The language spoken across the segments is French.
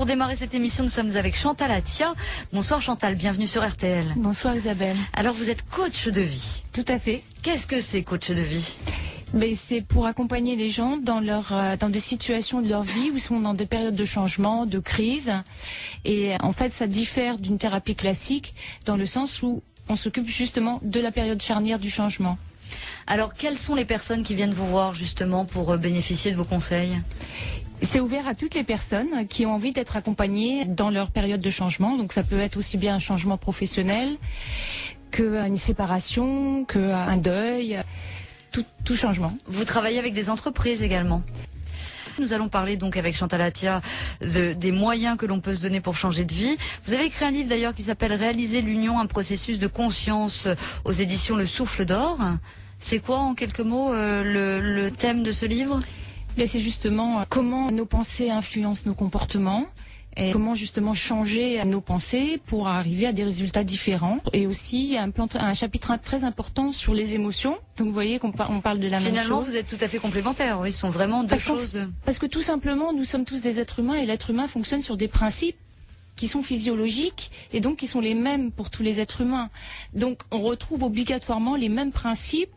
pour démarrer cette émission, nous sommes avec Chantal Attia. Bonsoir Chantal, bienvenue sur RTL. Bonsoir Isabelle. Alors vous êtes coach de vie. Tout à fait. Qu'est-ce que c'est coach de vie? Mais c'est pour accompagner les gens dans dans des situations de leur vie où ils sont dans des périodes de changement, de crise. Et en fait, ça diffère d'une thérapie classique dans le sens où on s'occupe justement de la période charnière du changement. Alors, quelles sont les personnes qui viennent vous voir justement pour bénéficier de vos conseils? C'est ouvert à toutes les personnes qui ont envie d'être accompagnées dans leur période de changement. Donc ça peut être aussi bien un changement professionnel qu'une séparation, qu'un deuil, tout changement. Vous travaillez avec des entreprises également. Nous allons parler donc avec Chantal Attia des moyens que l'on peut se donner pour changer de vie. Vous avez écrit un livre d'ailleurs qui s'appelle Réaliser l'union, un processus de conscience aux éditions Le Souffle d'Or. C'est quoi en quelques mots le thème de ce livre? C'est justement comment nos pensées influencent nos comportements et comment justement changer nos pensées pour arriver à des résultats différents. Et aussi un chapitre très important sur les émotions. Donc vous voyez qu'on parle de la même chose. Finalement, vous êtes tout à fait complémentaires. Oui, ce sont vraiment deux choses. Parce que tout simplement, nous sommes tous des êtres humains et l'être humain fonctionne sur des principes qui sont physiologiques et donc qui sont les mêmes pour tous les êtres humains. Donc on retrouve obligatoirement les mêmes principes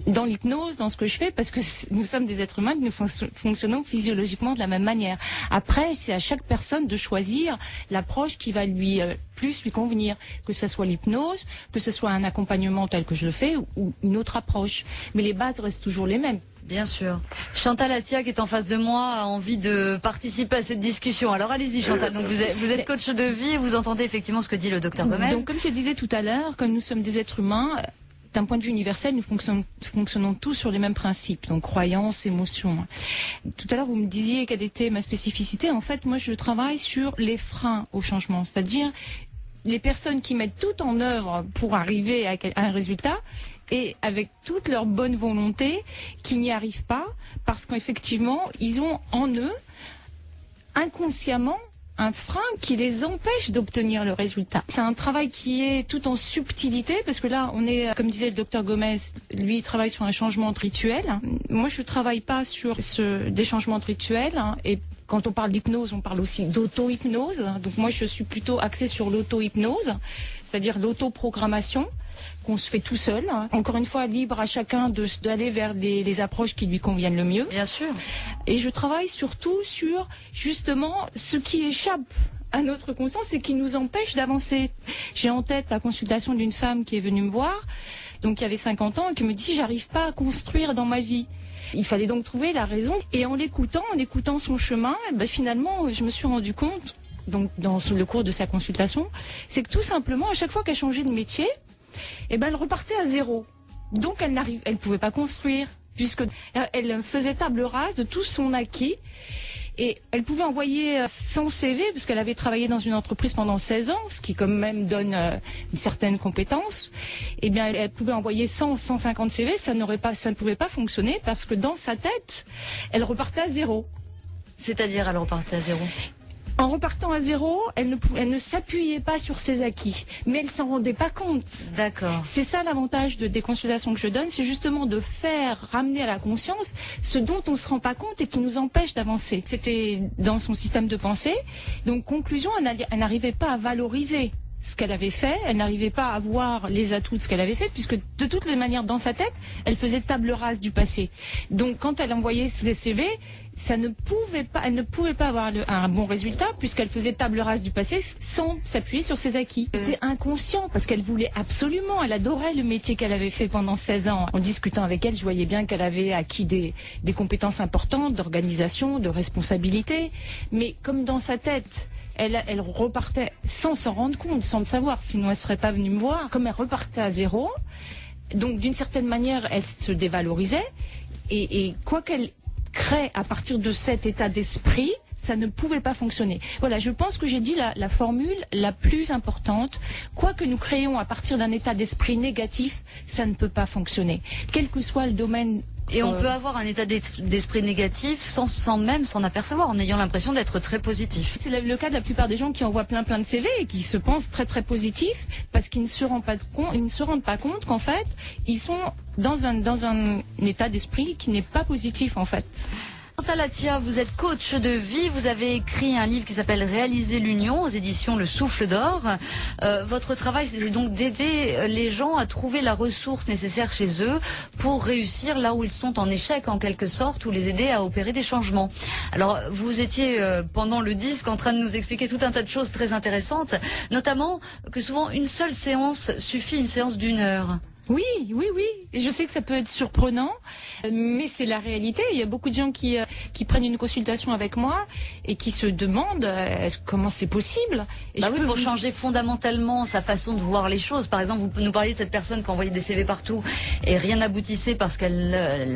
dans l'hypnose, dans ce que je fais, parce que nous sommes des êtres humains, que nous fonctionnons physiologiquement de la même manière. Après, c'est à chaque personne de choisir l'approche qui va plus lui convenir, que ce soit l'hypnose, que ce soit un accompagnement tel que je le fais ou une autre approche. Mais les bases restent toujours les mêmes. Bien sûr. Chantal Attia, qui est en face de moi, a envie de participer à cette discussion. Alors allez-y Chantal, donc vous êtes coach de vie et vous entendez effectivement ce que dit le docteur Gomez. Donc comme je disais tout à l'heure, comme nous sommes des êtres humains, d'un point de vue universel, nous fonctionnons tous sur les mêmes principes, donc croyances, émotions. Tout à l'heure, vous me disiez quelle était ma spécificité. En fait, moi, je travaille sur les freins au changement, c'est-à-dire les personnes qui mettent tout en œuvre pour arriver à un résultat et avec toute leur bonne volonté, qui n'y arrivent pas parce qu'effectivement, ils ont en eux, inconsciemment, un frein qui les empêche d'obtenir le résultat. C'est un travail qui est tout en subtilité, parce que là, on est, comme disait le docteur Gomez, lui, il travaille sur un changement de rituel. Moi, je ne travaille pas sur des changements de rituel, et quand on parle d'hypnose, on parle aussi d'auto-hypnose. Donc moi, je suis plutôt axée sur l'auto-hypnose, c'est-à-dire l'autoprogrammation, qu'on se fait tout seul. Encore une fois, libre à chacun d'aller vers les approches qui lui conviennent le mieux. Bien sûr. Et je travaille surtout sur, justement, ce qui échappe à notre conscience et qui nous empêche d'avancer. J'ai en tête la consultation d'une femme qui est venue me voir, donc qui avait 50 ans, et qui me dit « j'arrive pas à construire dans ma vie ». Il fallait donc trouver la raison. Et en écoutant son chemin, finalement, je me suis rendu compte, donc dans le cours de sa consultation, c'est que tout simplement, à chaque fois qu'elle changeait de métier, elle repartait à zéro. Donc elle pouvait pas construire, puisque elle faisait table rase de tout son acquis. Et elle pouvait envoyer son CV, parce qu'elle avait travaillé dans une entreprise pendant 16 ans, ce qui quand même donne une certaine compétence. Elle pouvait envoyer 150 CV, ça ne pouvait pas fonctionner, parce que dans sa tête, elle repartait à zéro. C'est-à-dire, elle repartait à zéro? En repartant à zéro, elle ne s'appuyait pas sur ses acquis, mais elle s'en rendait pas compte. D'accord. C'est ça l'avantage des consultations que je donne, c'est justement de faire ramener à la conscience ce dont on se rend pas compte et qui nous empêche d'avancer. C'était dans son système de pensée. Donc conclusion, elle n'arrivait pas à valoriser ce qu'elle avait fait, elle n'arrivait pas à voir les atouts de ce qu'elle avait fait, puisque de toutes les manières, dans sa tête, elle faisait table rase du passé. Donc quand elle envoyait ses CV, elle ne pouvait pas avoir un bon résultat, puisqu'elle faisait table rase du passé sans s'appuyer sur ses acquis. C'était inconscient, parce qu'elle voulait absolument, elle adorait le métier qu'elle avait fait pendant 16 ans. En discutant avec elle, je voyais bien qu'elle avait acquis des compétences importantes, d'organisation, de responsabilité, mais comme dans sa tête, elle repartait sans s'en rendre compte, sans le savoir, sinon elle serait pas venue me voir. Comme elle repartait à zéro, donc d'une certaine manière, elle se dévalorisait. Et quoi qu'elle crée à partir de cet état d'esprit, ça ne pouvait pas fonctionner. Voilà, je pense que j'ai dit la formule la plus importante. Quoi que nous créons à partir d'un état d'esprit négatif, ça ne peut pas fonctionner. Quel que soit le domaine. Et on peut avoir un état d'esprit négatif sans même s'en apercevoir, en ayant l'impression d'être très positif. C'est le cas de la plupart des gens qui envoient plein de CV et qui se pensent très positifs, parce qu'ils ne se rendent pas compte qu'en fait, ils sont dans un état d'esprit qui n'est pas positif en fait. Chantal Atia, vous êtes coach de vie, vous avez écrit un livre qui s'appelle Réaliser l'union aux éditions Le Souffle d'Or. Votre travail, c'est donc d'aider les gens à trouver la ressource nécessaire chez eux pour réussir là où ils sont en échec en quelque sorte, ou les aider à opérer des changements. Alors vous étiez pendant le disque en train de nous expliquer tout un tas de choses très intéressantes, notamment que souvent une seule séance suffit, une séance d'1 heure. Oui, oui, oui. Et je sais que ça peut être surprenant, mais c'est la réalité. Il y a beaucoup de gens qui prennent une consultation avec moi et qui se demandent comment c'est possible. Et oui, pour changer fondamentalement sa façon de voir les choses. Par exemple, vous nous parliez de cette personne qui envoyait des CV partout et rien n'aboutissait parce qu'elle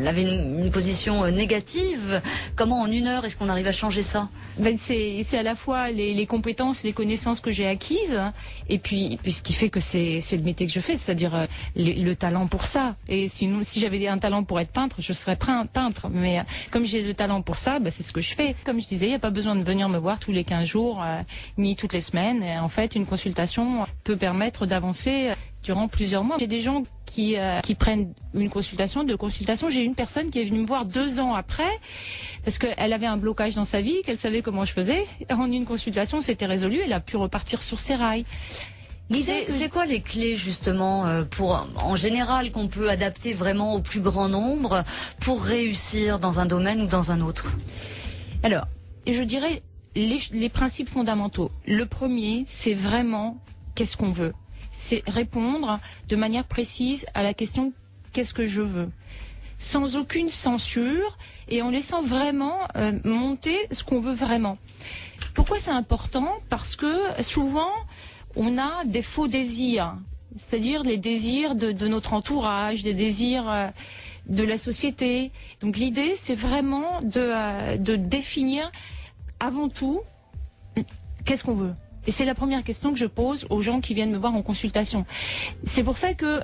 avait une position négative. Comment en 1 heure est-ce qu'on arrive à changer ça? C'est à la fois les compétences, les connaissances que j'ai acquises, et puis ce qui fait que c'est le métier que je fais, c'est-à-dire le talent pour ça. Et sinon, si j'avais un talent pour être peintre, je serais peintre. Mais comme j'ai le talent pour ça, c'est ce que je fais. Comme je disais, il n'y a pas besoin de venir me voir tous les 15 jours, ni toutes les semaines. Et en fait, une consultation peut permettre d'avancer durant plusieurs mois. J'ai des gens qui prennent une consultation, 2 consultations. J'ai une personne qui est venue me voir 2 ans après, parce qu'elle avait un blocage dans sa vie, qu'elle savait comment je faisais. En une consultation, c'était résolu. Elle a pu repartir sur ses rails. C'est quoi les clés justement en général qu'on peut adapter vraiment au plus grand nombre pour réussir dans un domaine ou dans un autre? Alors, je dirais les principes fondamentaux. Le premier, c'est vraiment qu'est-ce qu'on veut. C'est répondre de manière précise à la question qu'est-ce que je veux, sans aucune censure et en laissant vraiment monter ce qu'on veut vraiment. Pourquoi c'est important? Parce que souvent on a des faux désirs, c'est-à-dire les désirs de notre entourage, des désirs de la société. Donc l'idée, c'est vraiment de définir avant tout qu'est-ce qu'on veut. Et c'est la première question que je pose aux gens qui viennent me voir en consultation. C'est pour ça que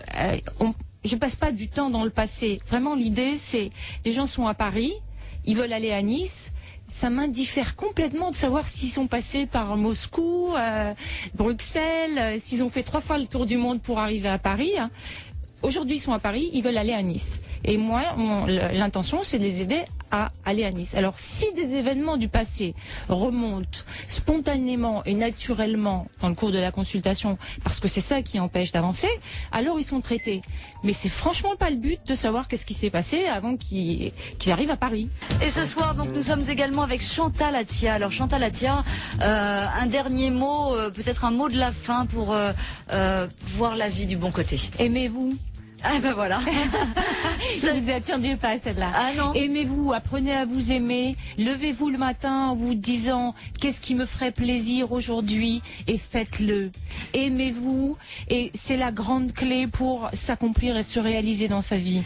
je passe pas du temps dans le passé. Vraiment, l'idée, c'est les gens sont à Paris, ils veulent aller à Nice. Ça m'indiffère complètement de savoir s'ils sont passés par Moscou, Bruxelles, s'ils ont fait 3 fois le tour du monde pour arriver à Paris. Aujourd'hui, ils sont à Paris, ils veulent aller à Nice. Et moi, l'intention, c'est de les aider à aller à Nice. Alors, si des événements du passé remontent spontanément et naturellement dans le cours de la consultation, parce que c'est ça qui empêche d'avancer, alors ils sont traités. Mais c'est franchement pas le but de savoir qu'est-ce qui s'est passé avant qu'ils arrivent à Paris. Et ce soir, donc, nous sommes également avec Chantal Atia. Alors, Chantal Atia, un dernier mot, peut-être un mot de la fin pour voir la vie du bon côté. Aimez-vous. Ah ben voilà. Ça vous attendiez pas celle-là. Ah non. Aimez-vous, apprenez à vous aimer. Levez-vous le matin en vous disant qu'est-ce qui me ferait plaisir aujourd'hui et faites-le. Aimez-vous et c'est la grande clé pour s'accomplir et se réaliser dans sa vie.